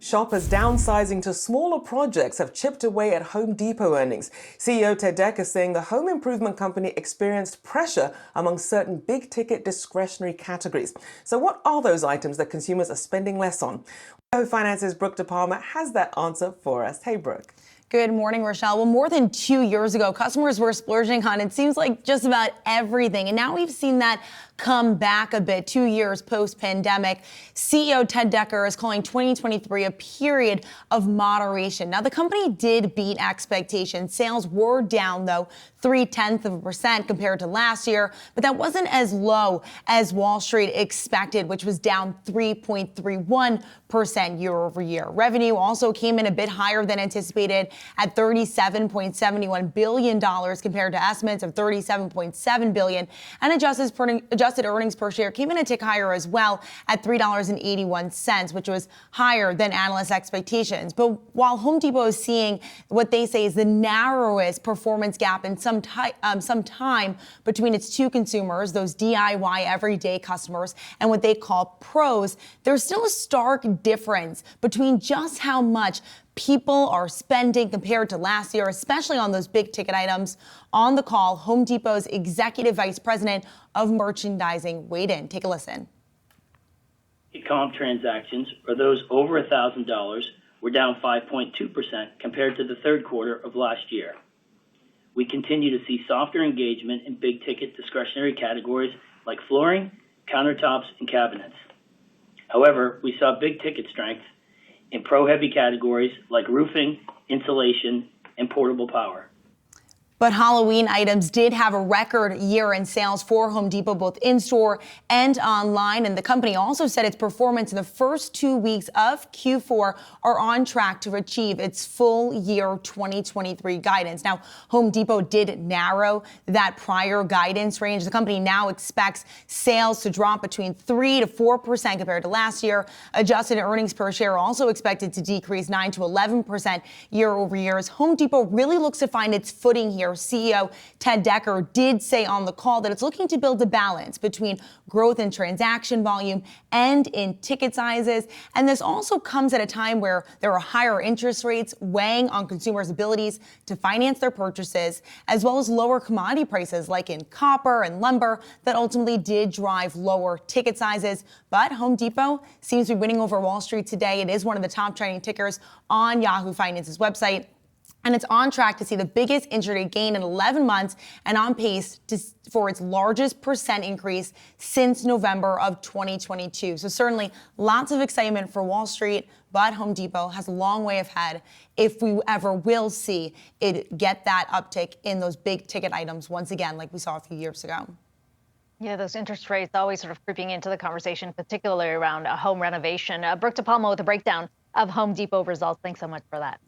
Shoppers downsizing to smaller projects have chipped away at Home Depot earnings. CEO Ted Decker saying the home improvement company experienced pressure among certain big-ticket discretionary categories. So what are those items that consumers are spending less on? Yahoo Finance's Brooke DiPalma has that answer for us. Hey, Brooke. Good morning, Rochelle. Well, more than 2 years ago, customers were splurging on, it seems like, just about everything. And now we've seen that come back a bit 2 years post-pandemic. CEO Ted Decker is calling 2023 a period of moderation. Now, the company did beat expectations. Sales were down, though, 0.3% compared to last year, but that wasn't as low as Wall Street expected, which was down 3.31% year over year. Revenue also came in a bit higher than anticipated at $37.71 billion compared to estimates of $37.7 billion, and adjusted earnings per share came in a tick higher as well at $3.81, which was higher than analyst expectations. But while Home Depot is seeing what they say is the narrowest performance gap in some time between its two consumers, those DIY everyday customers, and what they call pros, there's still a stark difference between just how much people are spending compared to last year, especially on those big ticket items. On the call, Home Depot's Executive Vice President of Merchandising weighed in. Take a listen. Comp transactions, or those over $1,000, were down 5.2% compared to the third quarter of last year. We continue to see softer engagement in big ticket discretionary categories like flooring, countertops, and cabinets. However, we saw big ticket strength in pro-heavy categories like roofing, insulation, and portable power. But Halloween items did have a record year in sales for Home Depot, both in-store and online. And the company also said its performance in the first 2 weeks of Q4 are on track to achieve its full year 2023 guidance. Now, Home Depot did narrow that prior guidance range. The company now expects sales to drop between 3 to 4% compared to last year. Adjusted earnings per share are also expected to decrease 9 to 11% year over year as Home Depot really looks to find its footing here. CEO Ted Decker did say on the call that it's looking to build a balance between growth in transaction volume and in ticket sizes. And this also comes at a time where there are higher interest rates weighing on consumers' abilities to finance their purchases, as well as lower commodity prices like in copper and lumber that ultimately did drive lower ticket sizes. But Home Depot seems to be winning over Wall Street today. It is one of the top trending tickers on Yahoo Finance's website. And it's on track to see the biggest intraday gain in 11 months and on pace for its largest percent increase since November of 2022. So certainly lots of excitement for Wall Street, but Home Depot has a long way ahead if we ever will see it get that uptick in those big ticket items once again, like we saw a few years ago. Yeah, those interest rates always sort of creeping into the conversation, particularly around home renovation. Brooke DiPalma with a breakdown of Home Depot results. Thanks so much for that.